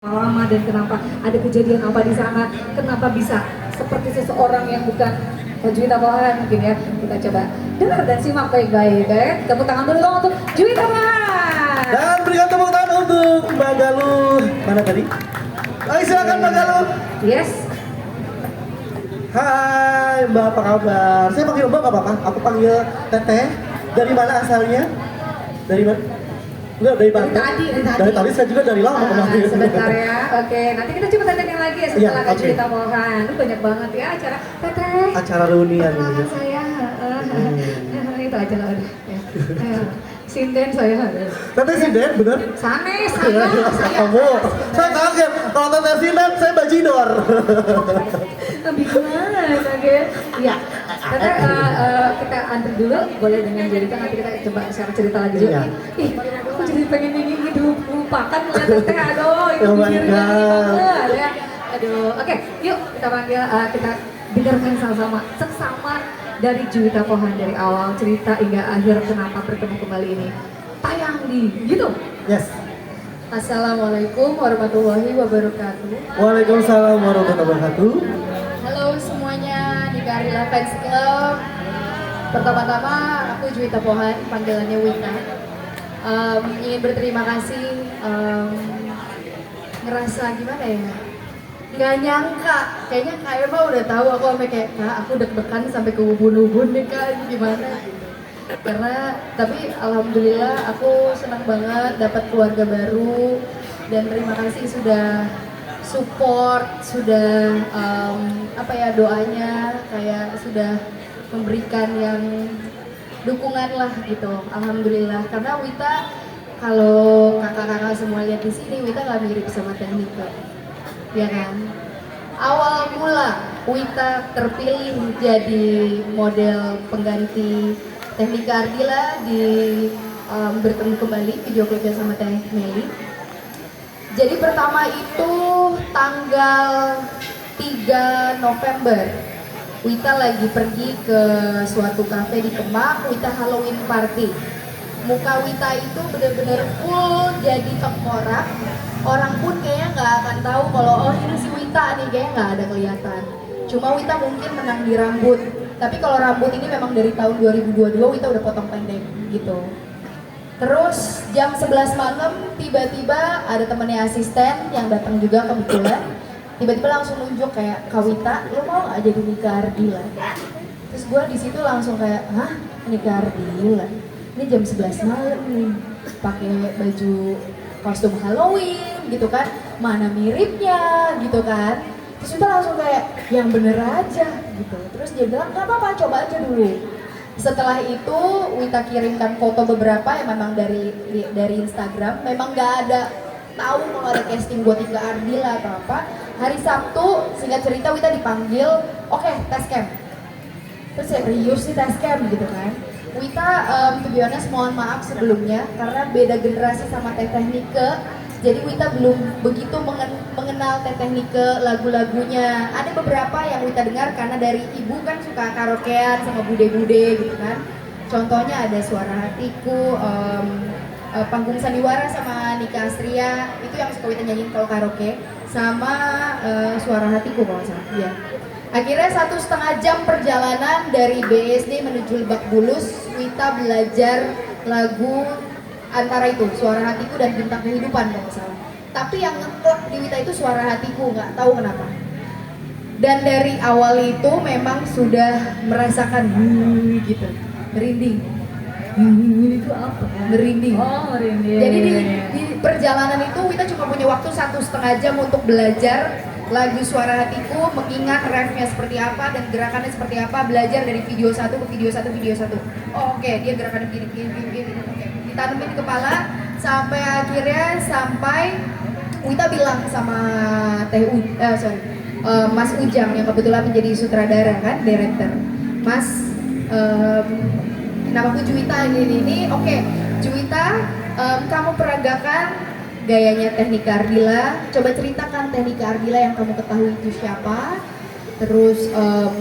lama dan kenapa ada kejadian apa di sana, kenapa bisa seperti seseorang yang bukan Juwita Pohan mungkin ya. Kita coba dengar dan simak baik-baik ya. Tepuk tangan dulu dong untuk Juwita Pohan. Dan berikan tepuk tangan untuk Mbak Galuh. Mana tadi? Ayo silakan Mbak Galuh. Yes. Hai Mbak, apa kabar? Saya panggil Mbak gak apa-apa? Aku panggil Teteh. Dari mana asalnya? Dari mana? Enggak, dari Bandung. Dari tadi saya juga dari lama kemarin. Sebentar ya. Oke, nanti kita coba tanya lagi ya setelah Kak Juwita Pohan. Lu banyak banget ya acara Teteh. Acara reunian ini. Perkenalkan saya. Itu aja lah udah. Ya. Sinden saya. Teteh Sinden, bener? Sanes, saya. Kamu, saya kaget. Kalau Teteh Sinden, saya bajidor. Lebih gimana kaget? Iya. Teteh kita antri dulu, boleh dengan Juwita, nanti kita coba share cerita lagi juga. Ih, aku jadi pengen ingin hidup lupakan ngeliat Teteh, aduh, itu pikirnya banget ya. Aduh, oke, yuk kita panggil, kita dengarkan sama-sama seksama dari Juwita Pohan dari awal cerita hingga akhir kenapa bertemu kembali ini tayang di YouTube. Yes. Assalamualaikum warahmatullahi wabarakatuh. Waalaikumsalam warahmatullahi wabarakatuh. Halo semuanya di Karila Fans Club. Pertama-tama aku Juwita Pohan, panggilannya Wita. Ingin berterima kasih, ngerasa gimana ya? Nggak nyangka, kayaknya Kak Eva udah tahu aku sampai kayak Kak, aku deg-degan sampai ke ubun-ubun nih Kak, gimana? Karena tapi alhamdulillah aku senang banget dapat keluarga baru dan terima kasih sudah support, sudah apa ya doanya kayak sudah memberikan yang dukungan lah gitu. Alhamdulillah karena Wita kalau kakak-kakak semua lihat di sini Wita nggak mirip sama Teknika, ya kan? Awal mula Wita terpilih jadi model pengganti Teknika Ardila di bertemu kembali video klipnya sama Teh Meli. Jadi pertama itu tanggal 3 November Wita lagi pergi ke suatu kafe di Kemang, Wita Halloween party. Muka Wita itu bener-bener full jadi tengkorak. Orang pun kayaknya nggak akan tahu kalau oh ini si Wita nih, kayaknya nggak ada kelihatan. Cuma Wita mungkin menang di rambut. Tapi kalau rambut ini memang dari tahun 2022 Wita udah potong pendek gitu. Terus jam 11 malam tiba-tiba ada temennya asisten yang datang juga kebetulan. Tiba-tiba langsung nunjuk kayak Kak Wita, lo mau nggak jadi Nika Ardila? Terus gue di situ langsung kayak, hah Nika Ardila? Ini jam 11 malam nih, pakai baju kostum Halloween gitu kan, mana miripnya gitu kan. Terus kita langsung kayak, yang bener aja gitu. Terus dia bilang, nggak apa-apa, coba aja dulu. Setelah itu Wita kirimkan foto beberapa yang memang dari Instagram, memang nggak ada tahu kalau ada casting buat Nika Ardila atau apa. Hari Sabtu, singkat cerita Wita dipanggil, oke, tes camp. Terus serius sih tes camp gitu kan. Wita, to be honest, mohon maaf sebelumnya karena beda generasi sama Teteh Nike. Jadi Wita belum begitu mengenal Teteh Nike lagu-lagunya. Ada beberapa yang Wita dengar karena dari ibu kan suka karaokean sama bude-bude gitu kan. Contohnya ada Suara Hatiku, Panggung Sandiwara sama Nika Astria, itu yang suka Wita nyanyiin kalau karaoke. Sama Suara Hatiku kalau salah. Iya. Akhirnya 1,5 jam perjalanan dari BSD menuju Lebak Bulus, Wita belajar lagu antara itu Suara Hatiku dan Bintang Kehidupan kalau salah. Tapi yang ngeklop di Wita itu Suara Hatiku, nggak tahu kenapa. Dan dari awal itu memang sudah merasakan gitu, merinding. Itu apa? Merinding. Oh, merinding. Jadi di perjalanan itu Wita cuma punya waktu 1,5 jam untuk belajar lagu Suara Hatiku, mengingat refnya seperti apa dan gerakannya seperti apa, belajar dari video satu ke video satu. Oh, oke, dia gerakannya begini. Oke, ditanemin di kepala sampai akhirnya Wita bilang sama Mas Ujang yang kebetulan menjadi sutradara kan, director. Mas, namaku Juwita ini. Oke, Juwita, kamu peragakan gayanya Teknika Ardila, coba ceritakan Teknika Ardila yang kamu ketahui itu siapa. Terus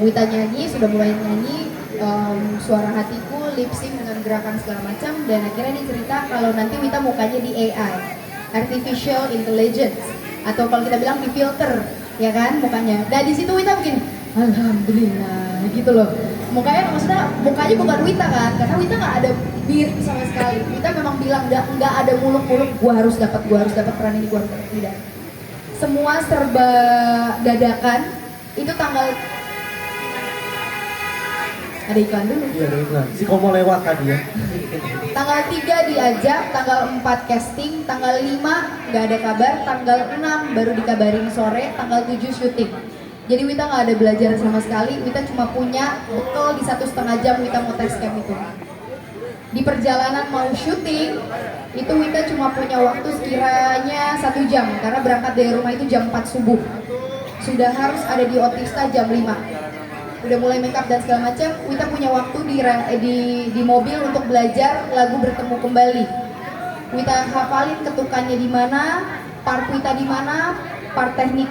Wita nyanyi, sudah mulai nyanyi Suara Hatiku, lip sync dengan gerakan segala macam. Dan akhirnya dia cerita kalau nanti Wita mukanya di AI, Artificial Intelligence. atau kalau kita bilang di filter, ya kan mukanya. Nah di situ Wita bikin alhamdulillah gitu loh. Mukanya maksudnya mukanya bukan Wita kan, karena Wita nggak ada beard sama sekali. Wita memang bilang nggak ada muluk-muluk. Gua harus dapat peran ini, gua harus dapat, tidak. Semua serba dadakan. Itu tanggal ada iklan dulu. Iya ada iklan. Si Komo lewat tadi ya. Tanggal 3 diajak, tanggal 4 casting, tanggal 5 nggak ada kabar, tanggal 6 baru dikabarin sore, tanggal 7 syuting. Jadi Wita nggak ada belajar sama sekali, Wita cuma punya bekal di 1,5 jam Wita mau tes cam itu. Di perjalanan mau syuting, itu Wita cuma punya waktu sekiranya 1 jam, karena berangkat dari rumah itu jam 4 subuh. Sudah harus ada di Otista jam 5. Udah mulai make up dan segala macam, Wita punya waktu di mobil untuk belajar lagu Bertemu Kembali. Wita hafalin ketukannya di mana, part Wita di mana, part Tehmeli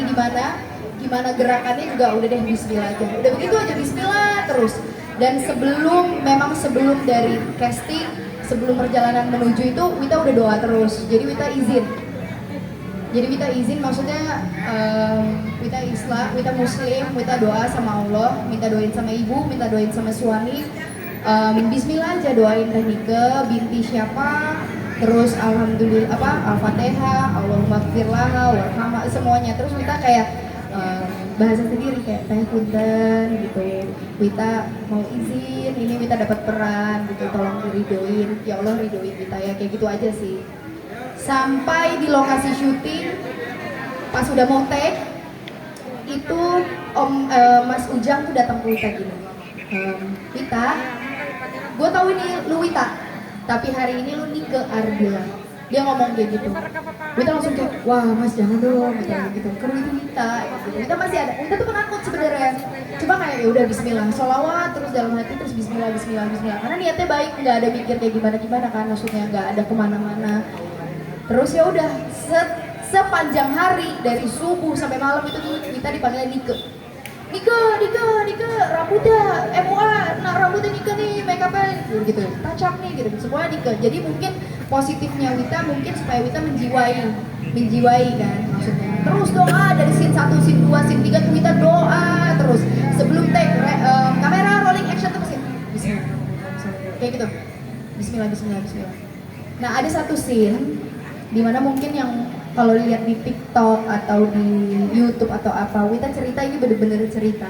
di mana, gimana gerakannya juga udah deh bismillah aja. Udah begitu aja bismillah terus. Dan sebelum dari casting, sebelum perjalanan menuju itu Wita udah doa terus. Jadi Wita izin maksudnya Wita Islam, Wita Muslim, Wita doa sama Allah, minta doain sama ibu, minta doain sama suami. Bismillah aja doain Teh Nike, binti siapa, terus alhamdulillah Al-Fatihah, Allahumma gfirlaha warhamha, semuanya. Terus Wita kayak bahasa sendiri kayak Teh punten gitu. Wita mau izin, ini Wita dapat peran gitu, tolong diridoin. Ya Allah ridoin Wita ya, kayak gitu aja sih. Sampai di lokasi syuting, pas udah mau take, itu Mas Ujang tuh datang ke Wita gini, Wita, gue tahu ini lu Wita, tapi hari ini lu Nike Ardila. Dia ngomong kayak gitu. Wita langsung kayak, wah Mas jangan dong, gitu. Karena itu Wita, gitu. Wita masih ada. Wita tuh penakut sebenarnya. Cuma kayak ya udah Bismillah, sholawat terus dalam hati terus Bismillah. Karena niatnya baik, nggak ada mikir kayak gimana kan, maksudnya nggak ada kemana-mana. Terus ya udah sepanjang hari dari subuh sampai malam itu tuh kita dipanggil Nike, rambutnya MUA, nah rambutnya Nike nih, make up-nya gitu, tacap nih gitu, semuanya Nike. Jadi mungkin positifnya Wita mungkin supaya Wita menjiwai kan maksudnya. Terus doa dari scene 1, scene 2, scene 3 tuh Wita doa terus. Sebelum take kamera rolling action terus Bismillah. Kayak gitu. Bismillah. Nah, ada satu scene dimana mungkin yang kalau lihat di TikTok atau di YouTube atau apa, Wita cerita ini bener-bener cerita.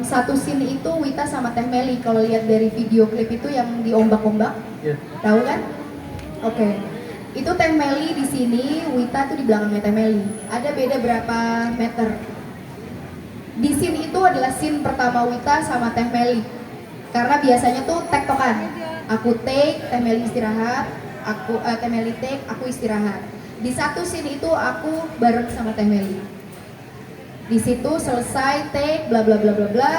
Satu scene itu Wita sama Teh Meli, kalau lihat dari video klip itu yang diombak-ombak, tahu kan? Oke. Itu Teh Meli di sini, Wita tuh di belakangnya Teh Meli. Ada beda berapa meter. Di scene itu adalah scene pertama Wita sama Teh Meli. Karena biasanya tuh tektokan. Aku take, Teh Meli istirahat. Teh Meli take, aku istirahat. Di satu scene itu aku bareng sama Teh Meli. Di situ selesai take, bla bla bla bla bla.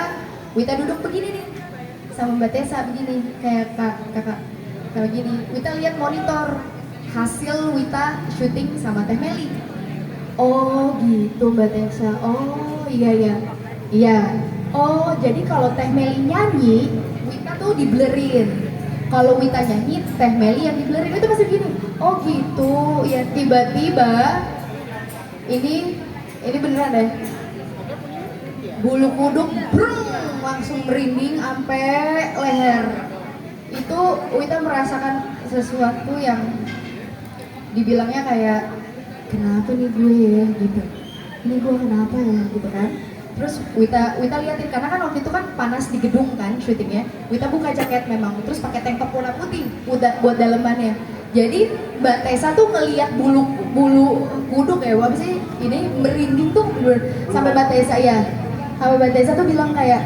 Wita duduk begini nih, sama Mbak Tessa begini, kayak kakak begini. Wita lihat monitor hasil Wita syuting sama Teh Meli. Oh gitu Mbak Tessa. Oh iya. Oh jadi kalau Teh Meli nyanyi, Wita tuh diblerin. Kalau Wita nyanyi, Teh Meli yang diblerin. Itu masih gini. Oh gitu. Ya tiba-tiba ini beneran deh. Bulu kuduk langsung merinding sampai leher. Itu Wita merasakan sesuatu yang dibilangnya kayak kenapa nih gue ya gitu. Ini gue kenapa ya gitu kan. Terus Wita liatin, karena kan waktu itu kan panas di gedung kan syutingnya. Wita buka jaket memang, terus pakai tank top warna putih buat dalemannya. Jadi Mbak Tessa tuh ngeliat bulu kuduk ya, apa sih ini merinding tuh sampai Mbak Tessa ya. Sampai Mbak Tessa tuh bilang kayak,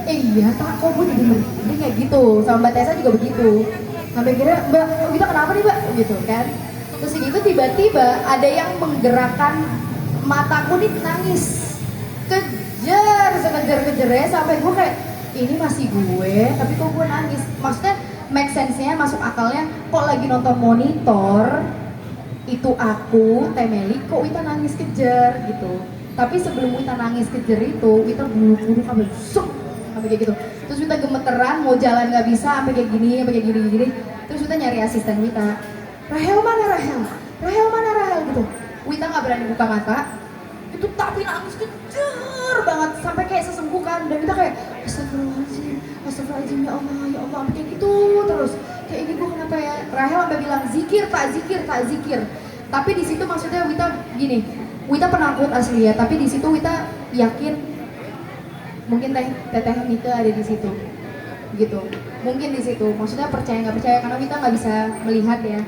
iya tak kok gue jadi merinding kayak gitu. Sama Mbak Tessa juga begitu. Sampai kira Mbak, kita kenapa nih Mbak gitu kan. Terus gitu tiba-tiba ada yang menggerakkan mataku nih nangis. Sekejar-kejarnya sampai gue kayak ini masih gue, tapi kok gue nangis. Maksudnya make sense-nya, masuk akalnya, kok lagi nonton monitor itu aku, Teh Meli, kok Wita nangis kejar gitu. Tapi sebelum Wita nangis kejar itu, Wita bulu-bulu sampai kayak gitu. Terus Wita gemeteran, mau jalan nggak bisa, sampai kayak gini. Terus Wita nyari asisten Wita. Rahel mana Rahel? Rahel mana Rahel gitu. Wita nggak berani buka mata. Itu tapi nangis kencur banget sampai kayak sesenggukan dan kita kayak astagfirullahaladzim, astagfirullahaladzim ya Allah, kayak gitu terus. Kayak ini gue kenapa ya? Rahel sampai bilang zikir tak zikir. Tapi di situ maksudnya Wita gini, Wita penakut asli ya, tapi di situ Wita yakin mungkin teteh Mika ada di situ, gitu. Mungkin di situ, maksudnya percaya nggak percaya karena Wita nggak bisa melihat ya.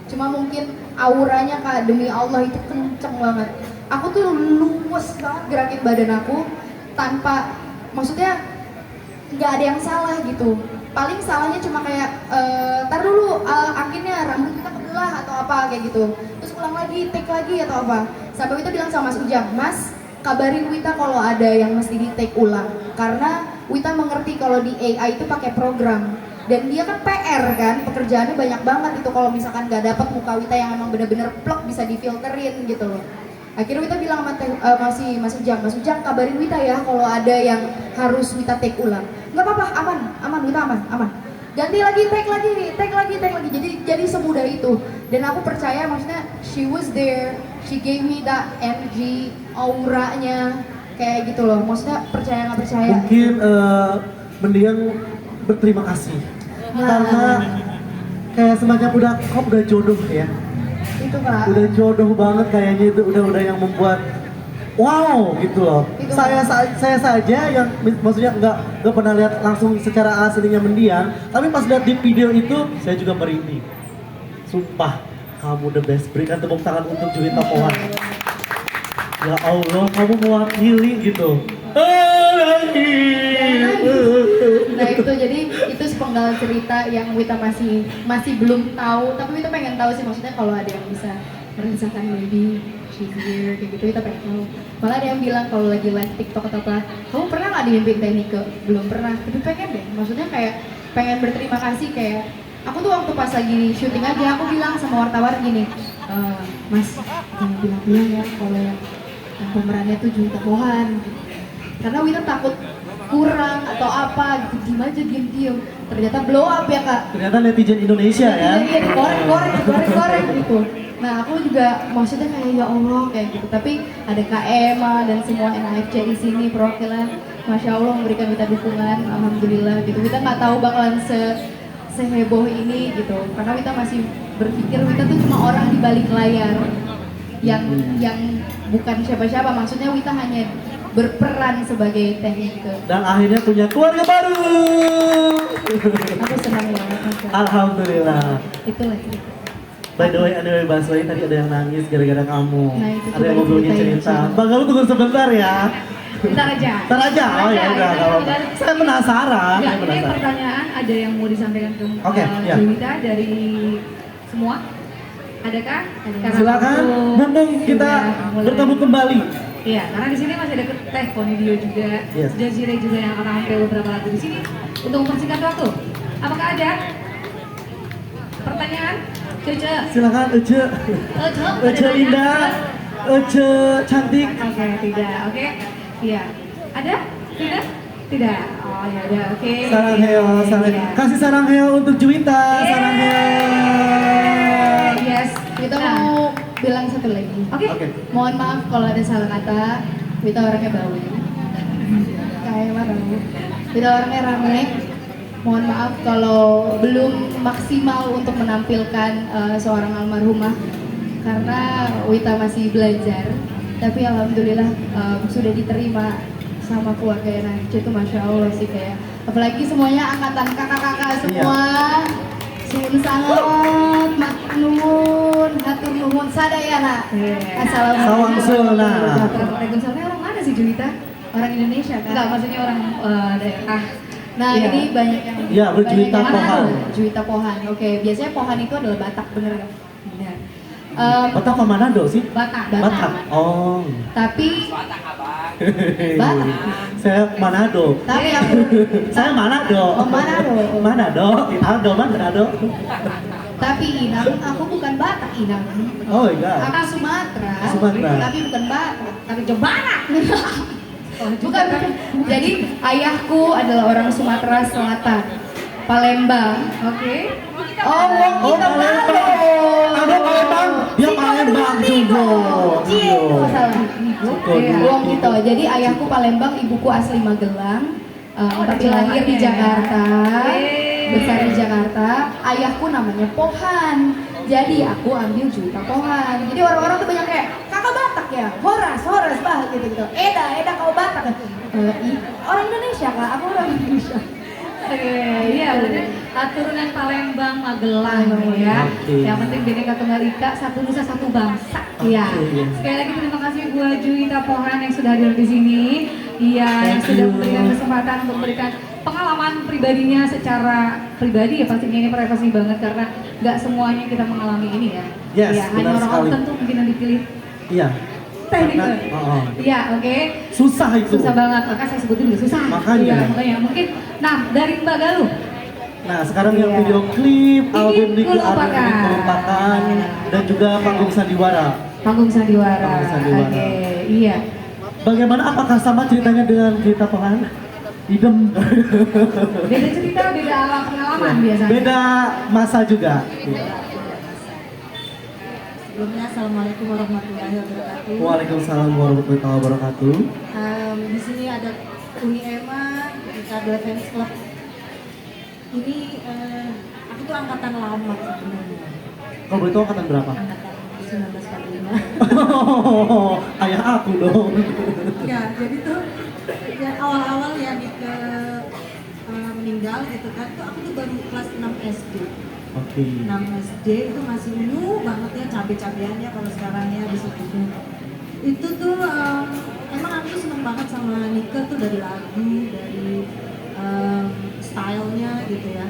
Cuma mungkin auranya Kak, demi Allah itu kenceng banget. Aku tuh luwes banget gerakin badan aku tanpa, maksudnya nggak ada yang salah gitu. Paling salahnya cuma kayak, tar dulu akhirnya rambut kita kebelah atau apa kayak gitu. Terus ulang lagi, take lagi atau apa. Sampai Wita bilang sama Mas Ujang, Mas kabarin Wita kalau ada yang mesti di take ulang. Karena Wita mengerti kalau di AI itu pakai program. Dan dia kan PR kan, pekerjaannya banyak banget itu kalau misalkan nggak dapat muka Wita yang emang bener-bener plek bisa difilterin gitu loh. Akhirnya Wita bilang sama Mas Ujang kabarin Wita ya kalau ada yang harus Wita take ulang. Nggak apa-apa, aman Wita aman. Ganti lagi, take lagi. Jadi semudah itu. Dan aku percaya maksudnya she was there, she gave me that energy, auranya kayak gitu loh. Maksudnya percaya nggak percaya. Mungkin mendingan berterima kasih. Karena kayak semacam udah jodoh ya. Itu Kak. Udah jodoh banget kayaknya itu udah yang membuat wow gitu loh. Saya saja yang maksudnya nggak pernah lihat langsung secara aslinya mendiang, tapi pas lihat di video itu saya juga merinding. Sumpah kamu the best. Berikan tepuk tangan untuk Juwita Pohan. Ya Allah, kamu mewakili gitu. Nah itu jadi itu sepenggal cerita yang Wita masih belum tahu, tapi Wita pengen tahu sih maksudnya kalau ada yang bisa merasakan maybe she's here kayak gitu Wita pengen tahu. Malah ada yang bilang kalau lagi live TikTok atau apa, kamu pernah nggak dimimpiin Teknike? Belum pernah, tapi pengen deh. Maksudnya kayak pengen berterima kasih kayak aku tuh waktu pas lagi syuting aja aku bilang sama wartawan gini, Mas jangan bilang ya kalau yang pemerannya tuh Juwita Pohan. Karena Wita takut kurang atau apa gitu, diem. Ternyata blow up ya Kak. Ternyata netizen Indonesia ya. Iya, digoreng gitu. Nah aku juga maksudnya kayak ya Allah kayak gitu. Tapi ada Kak Emma dan semua NAFC di sini perwakilan, Masya Allah memberikan Wita dukungan, alhamdulillah gitu. Wita nggak tahu bakalan seheboh ini gitu. Karena Wita masih berpikir Wita tuh cuma orang di balik layar yang bukan siapa-siapa. Maksudnya Wita hanya berperan sebagai Teknike. Dan akhirnya punya keluarga baru. Aku senang banget. Alhamdulillah. Itulah cerita. By the way, anyway Baswe tadi ada yang nangis gara-gara kamu. Nah, itu Ada yang coba mau cerita. diceritain. Bang, kamu tunggu sebentar ya. Bentar aja. Ntar aja. Oh ya udah, nggak apa-apa. Saya penasaran. Ya, Saya ini penasaran. pertanyaan ada yang mau disampaikan ke Oke, ya. Juwita dari semua? Adakah? Karena Silakan, waktu mumpung kita sudah mulai- bertemu kembali. Iya, karena di sini masih ada Teh Ponidio juga, Yes. Jazire juga yang akan tampil beberapa lagu di sini. Untuk mempersingkat waktu, apakah ada pertanyaan? Cece. Silakan Ece. Ece indah. Ece cantik. Oke, tidak. Oke, iya. Ada? Tidak? Tidak. Oh ya udah, oke. Sarang heo, sarang. Iya. Kasih sarang heo untuk Juwita. Sarang heo. Yes. Kita Nah, mau bilang satu lagi. Oke. Oke. Mohon maaf kalau ada salah kata. Wita orangnya bau. Kayak mana? Wita orangnya rame. Mohon maaf kalau belum maksimal untuk menampilkan seorang almarhumah karena Wita masih belajar. Tapi alhamdulillah sudah diterima sama keluarga NAFC itu Masya Allah sih kayak. Apalagi semuanya angkatan kakak-kakak semua. Sun sangat maknun, hatur nuhun sadayana. Assalamualaikum. Sawangsulna. Waalaikumsalam. Orang mana sih Juwita? Orang Indonesia kan? Enggak, maksudnya orang daerah. Nah Iya. ini banyak yang Iya, berjuwita banyak yang Pohan. tahu. Juwita Pohan. Oke, biasanya Pohan itu adalah Batak, bener nggak? Benar. Batak apa Manado sih? Batak. Batak. Oh. Tapi Batak. Saya Manado. Tapi aku Saya Manado. Oh, Manado. Manado. Aldo Manado. tapi Inang, aku bukan Batak Inang. Oh iya. Aku Sumatera. Sumatera. Tapi bukan Batak, tapi Jepara. bukan. Jadi ayahku adalah orang Sumatera Selatan, Palembang. Oke. Oh, Wong Oh, Kito Palembang. Ada Palembang, dia Palembang juga. Cie, oh salah. Iya. Wong Kito. Jadi ayahku Palembang, ibuku asli Magelang. Tapi lahir di Jakarta, besar di Jakarta. Ayahku namanya Pohan. Jadi aku ambil Juwita Pohan. Jadi orang-orang tuh banyak kayak kakak Batak ya, Horas bah gitu. Eda kau Batak. Orang Indonesia kak, aku orang Indonesia. Oke, iya bener. Turunan Palembang, Magelang ya. Oke. Yang penting Bhinneka Tunggal Ika, satu nusa satu bangsa. Iya. Oke. Sekali lagi terima kasih buat Juwita Pohan yang sudah hadir di sini. Iya, yang Thank sudah you. memberikan kesempatan untuk memberikan pengalaman pribadinya secara pribadi ya, pastinya ini privasi banget karena nggak semuanya kita mengalami ini ya. Yes, Iya, hanya benar orang-orang sekali. tertentu mungkin yang dipilih. Iya. Teknik. Karena- oh. Iya, oke. Susah itu. Susah banget, maka saya sebutin juga susah. Makanya. Iya, makanya mungkin. Nah, dari Mbak Galuh. Nah, sekarang yang Iya. video klip, Ini album Niki Melupakan. Melupakan, dan juga panggung sandiwara. Panggung sandiwara. Panggung sandiwara. Oke, iya. Bagaimana, apakah sama ceritanya dengan cerita Pohan? Idem. Beda cerita, beda alam pengalaman biasanya. Beda masa juga. Iya. Sebelumnya Assalamualaikum warahmatullahi wabarakatuh. Waalaikumsalam warahmatullahi wabarakatuh. Di sini ada Uni Emma, Ricardo Fans Club. Ini aku tuh angkatan lama sebenarnya, Kalau boleh tahu angkatan berapa? angkatan 1945. Ayah aku dong. Ya, jadi tuh ya awal-awal ya Nike meninggal gitu kan, tuh aku tuh baru kelas 6 SD. Oke. 6 SD itu masih new banget ya cabe-cabeannya kalau sekarang ya bisa gitu. Itu tuh emang aku tuh seneng banget sama Nike tuh dari lagu, dari stylenya gitu ya.